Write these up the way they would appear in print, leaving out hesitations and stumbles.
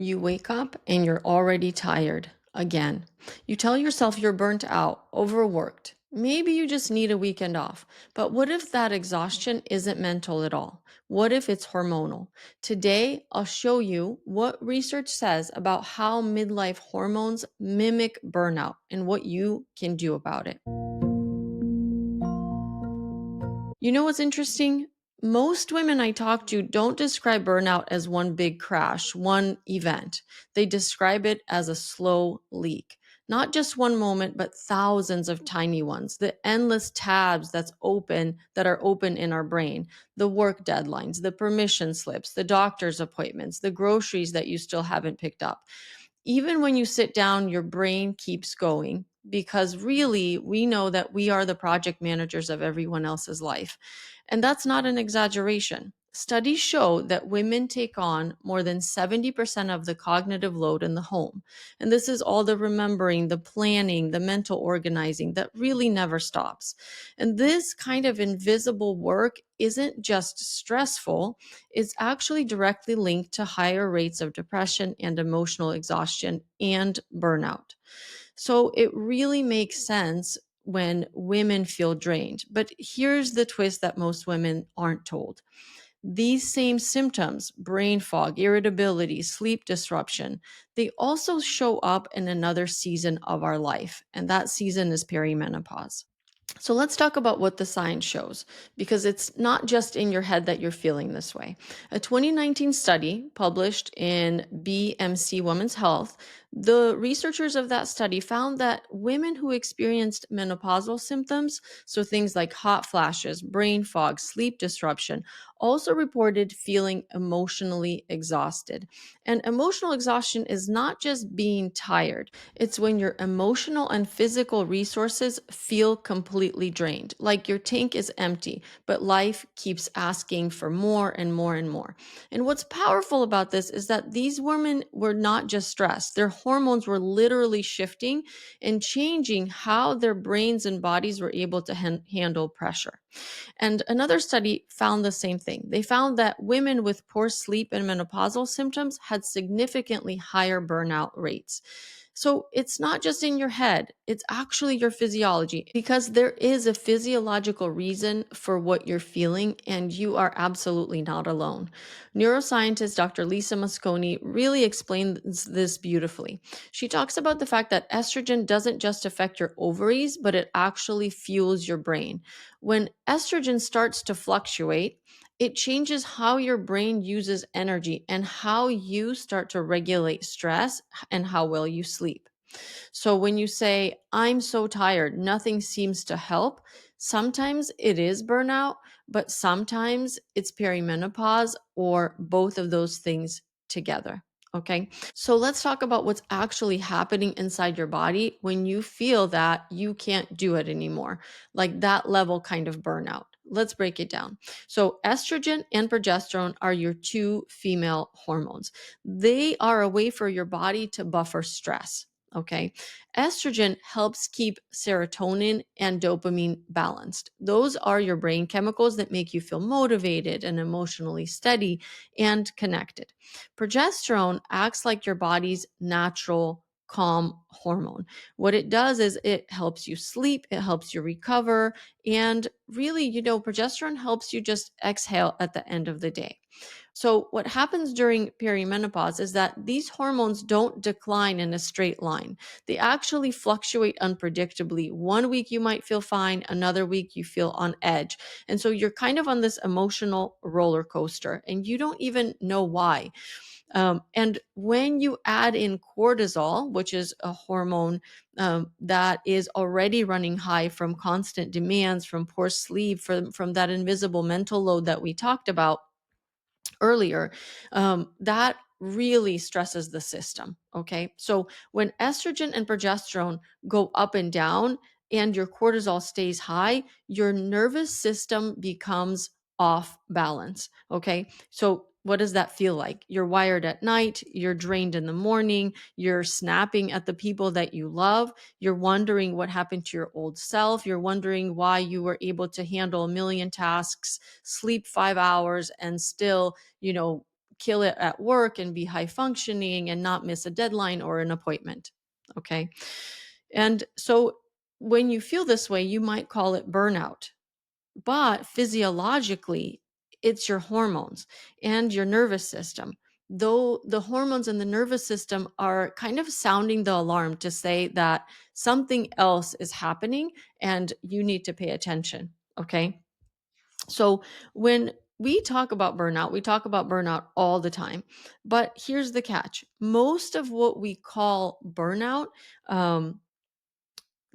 You wake up and you're already tired again. You tell yourself you're burnt out, overworked. Maybe you just need a weekend off. But what if that exhaustion isn't mental at all? What if it's hormonal? Today, I'll show you what research says about how midlife hormones mimic burnout and what you can do about it. You know what's interesting? Most women I talk to don't describe burnout as one big crash, one event. They describe it as a slow leak. Not just one moment, but thousands of tiny ones. The endless tabs that are open in our brain. The work deadlines, the permission slips, the doctor's appointments, the groceries that you still haven't picked up. Even when you sit down, your brain keeps going because really we know that we are the project managers of everyone else's life. And that's not an exaggeration. Studies show that women take on more than 70% of the cognitive load in the home. And this is all the remembering, the planning, the mental organizing that really never stops. And this kind of invisible work isn't just stressful, it's actually directly linked to higher rates of depression and emotional exhaustion and burnout. So it really makes sense when women feel drained. But here's the twist that most women aren't told. These same symptoms, brain fog, irritability, sleep disruption, they also show up in another season of our life, and that season is perimenopause. So let's talk about what the science shows, because it's not just in your head that you're feeling this way. A 2019 study published in BMC Women's Health, the researchers of that study found that women who experienced menopausal symptoms, so things like hot flashes, brain fog, sleep disruption, also reported feeling emotionally exhausted. And emotional exhaustion is not just being tired. It's when your emotional and physical resources feel completely drained, like your tank is empty, but life keeps asking for more and more and more. And what's powerful about this is that these women were not just stressed, their hormones were literally shifting and changing how their brains and bodies were able to handle pressure. And another study found the same thing. They found that women with poor sleep and menopausal symptoms had significantly higher burnout rates. So it's not just in your head, it's actually your physiology because there is a physiological reason for what you're feeling, and you are absolutely not alone. Neuroscientist Dr. Lisa Mosconi really explains this beautifully. She talks about the fact that estrogen doesn't just affect your ovaries, but it actually fuels your brain. When estrogen starts to fluctuate, it changes how your brain uses energy and how you start to regulate stress and how well you sleep. So when you say, I'm so tired, nothing seems to help, sometimes it is burnout, but sometimes it's perimenopause or both of those things together. Okay. So let's talk about what's actually happening inside your body when you feel that you can't do it anymore, like that level kind of burnout. Let's break it down. So, estrogen and progesterone are your two female hormones. They are a way for your body to buffer stress. Okay. Estrogen helps keep serotonin and dopamine balanced. Those are your brain chemicals that make you feel motivated and emotionally steady and connected. Progesterone acts like your body's natural calm hormone. What it does is it helps you sleep, it helps you recover, and really, progesterone helps you just exhale at the end of the day. So, what happens during perimenopause is that these hormones don't decline in a straight line. They actually fluctuate unpredictably. One week you might feel fine, another week you feel on edge. And so you're kind of on this emotional roller coaster and you don't even know why. And when you add in cortisol, which is a hormone that is already running high from constant demands, from poor sleep, from that invisible mental load that we talked about earlier, that really stresses the system. Okay. So when estrogen and progesterone go up and down and your cortisol stays high, your nervous system becomes off balance. Okay. So what does that feel like? You're wired at night, you're drained in the morning, you're snapping at the people that you love, you're wondering what happened to your old self, you're wondering why you were able to handle a million tasks, sleep 5 hours, and still kill it at work and be high functioning and not miss a deadline or an appointment. Okay. And so when you feel this way, you might call it burnout. But physiologically, it's your hormones and your nervous system. Though the hormones and the nervous system are kind of sounding the alarm to say that something else is happening and you need to pay attention. Okay. So when we talk about burnout, we talk about burnout all the time. But here's the catch: most of what we call burnout, um,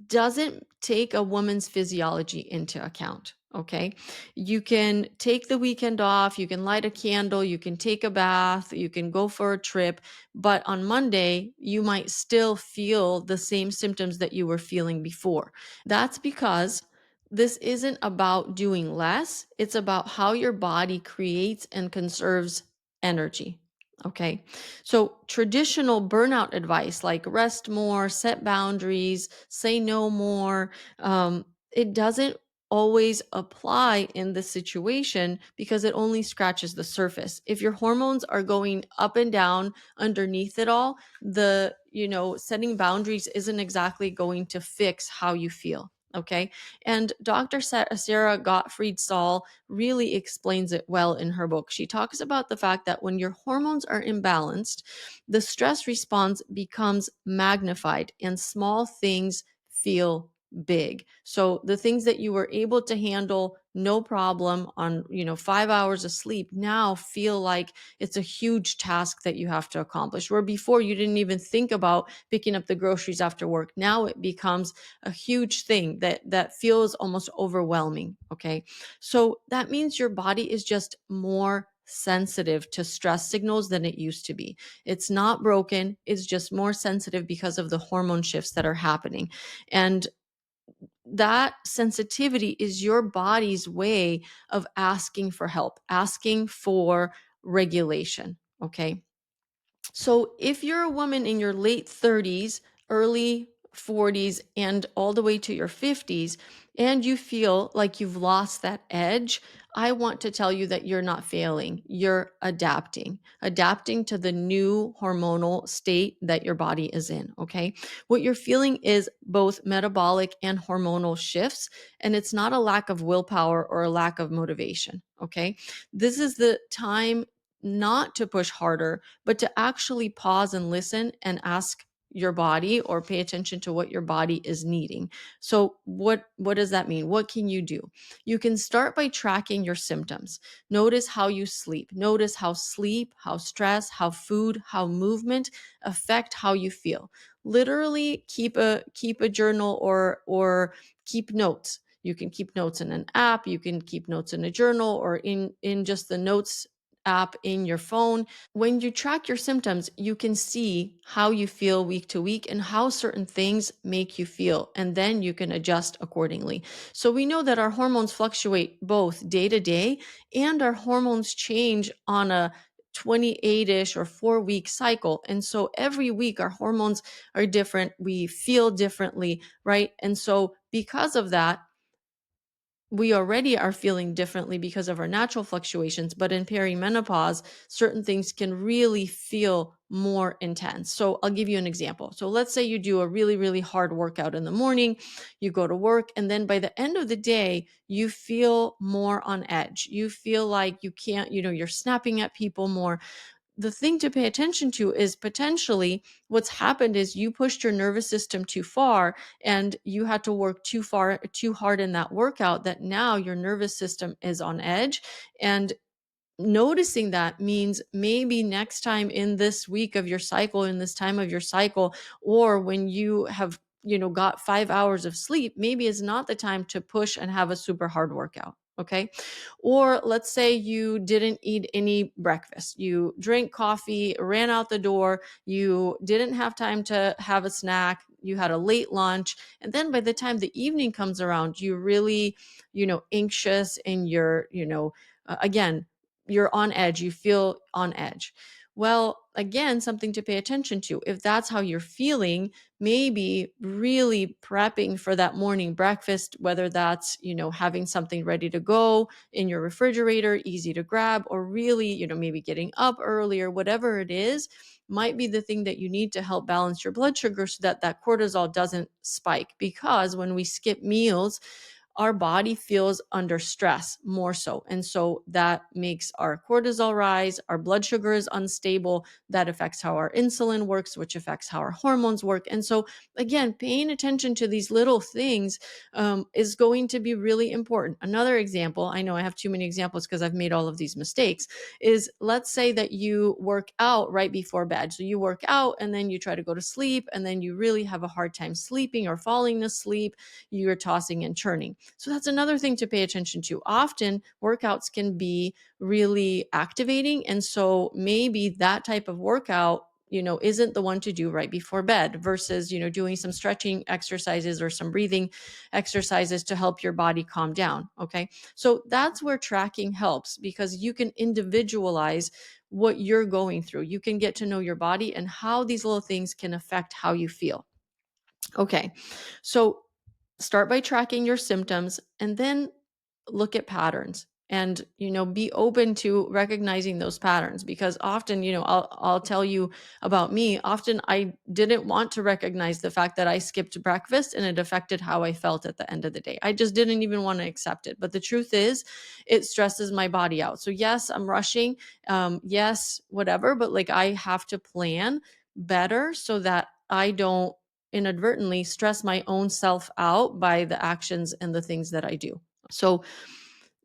doesn't take a woman's physiology into account. Okay. You can take the weekend off, you can light a candle, you can take a bath, you can go for a trip, but on Monday, you might still feel the same symptoms that you were feeling before. That's because this isn't about doing less, it's about how your body creates and conserves energy. Okay. So, traditional burnout advice like rest more, set boundaries, say no more, it doesn't always apply in the situation because it only scratches the surface. If your hormones are going up and down underneath it all, setting boundaries isn't exactly going to fix how you feel. Okay. And Dr. Sarah Gottfried Saul really explains it well in her book. She talks about the fact that when your hormones are imbalanced, the stress response becomes magnified and small things feel big. So the things that you were able to handle no problem on, 5 hours of sleep now feel like it's a huge task that you have to accomplish. Where before you didn't even think about picking up the groceries after work. Now it becomes a huge thing that feels almost overwhelming, okay? So that means your body is just more sensitive to stress signals than it used to be. It's not broken, it's just more sensitive because of the hormone shifts that are happening. And that sensitivity is your body's way of asking for help, asking for regulation. Okay. So if you're a woman in your late 30s, early 40s, and all the way to your 50s, and you feel like you've lost that edge, I want to tell you that you're not failing. You're adapting to the new hormonal state that your body is in. Okay. What you're feeling is both metabolic and hormonal shifts, and it's not a lack of willpower or a lack of motivation. Okay. This is the time not to push harder, but to actually pause and listen and ask your body or pay attention to what your body is needing. So what does that mean? What can you do? You can start by tracking your symptoms. Notice how you sleep. Notice how sleep, how stress, how food, how movement affect how you feel. Literally keep a journal or keep notes. You can keep notes in an app, you can keep notes in a journal or in just the notes app in your phone. When you track your symptoms, you can see how you feel week to week and how certain things make you feel, and then you can adjust accordingly. So we know that our hormones fluctuate both day to day, and our hormones change on a 28-ish or 4-week cycle. And so every week our hormones are different. We feel differently, right? And so because of that, we already are feeling differently because of our natural fluctuations, but in perimenopause, certain things can really feel more intense. So I'll give you an example. So let's say you do a really, really hard workout in the morning, you go to work, and then by the end of the day, you feel more on edge. You feel like you can't, you're snapping at people more. The thing to pay attention to is potentially what's happened is you pushed your nervous system too far and you had to work too hard in that workout, that now your nervous system is on edge. And noticing that means maybe next time in this week of your cycle, in this time of your cycle, or when you have got 5 hours of sleep, maybe it's not the time to push and have a super hard workout. Okay. Or let's say you didn't eat any breakfast, you drank coffee, ran out the door, you didn't have time to have a snack, you had a late lunch, and then by the time the evening comes around, you're really anxious, and you're again, you're on edge, you feel on edge. Well, again, something to pay attention to. If that's how you're feeling, maybe really prepping for that morning breakfast, whether that's, having something ready to go in your refrigerator, easy to grab, or really, maybe getting up earlier, whatever it is, might be the thing that you need to help balance your blood sugar so that that cortisol doesn't spike. Because when we skip meals, our body feels under stress more so. And so that makes our cortisol rise, our blood sugar is unstable. That affects how our insulin works, which affects how our hormones work. And so, again, paying attention to these little things is going to be really important. Another example, I know I have too many examples because I've made all of these mistakes, is let's say that you work out right before bed. So you work out and then you try to go to sleep, and then you really have a hard time sleeping or falling asleep. You're tossing and churning. So that's another thing to pay attention to. Often workouts can be really activating. And so maybe that type of workout isn't the one to do right before bed versus, doing some stretching exercises or some breathing exercises to help your body calm down. Okay. So that's where tracking helps, because you can individualize what you're going through. You can get to know your body and how these little things can affect how you feel. Okay. So start by tracking your symptoms and then look at patterns, and be open to recognizing those patterns, because often, I'll tell you about me. Often I didn't want to recognize the fact that I skipped breakfast and it affected how I felt at the end of the day. I just didn't even want to accept it. But the truth is, it stresses my body out. So yes, I'm rushing, yes, whatever, but like, I have to plan better so that I don't inadvertently stress my own self out by the actions and the things that I do. So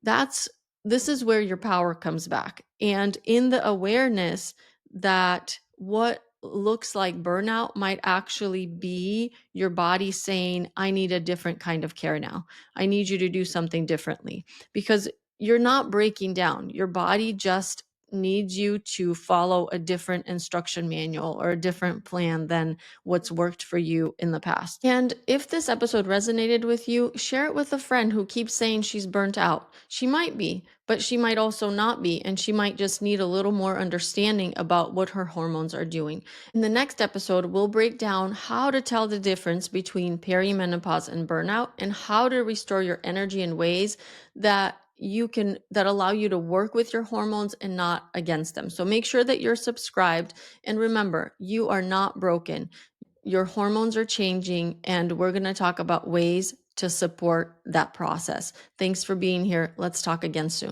that's this is where your power comes back. And in the awareness that what looks like burnout might actually be your body saying, I need a different kind of care now. I need you to do something differently, because you're not breaking down. Your body just needs you to follow a different instruction manual or a different plan than what's worked for you in the past. And if this episode resonated with you, share it with a friend who keeps saying she's burnt out. She might be, but she might also not be, and she might just need a little more understanding about what her hormones are doing. In the next episode, we'll break down how to tell the difference between perimenopause and burnout, and how to restore your energy in ways that allow you to work with your hormones and not against them. So make sure that you're subscribed, and remember, you are not broken. Your hormones are changing, and we're going to talk about ways to support that process. Thanks for being here. Let's talk again soon.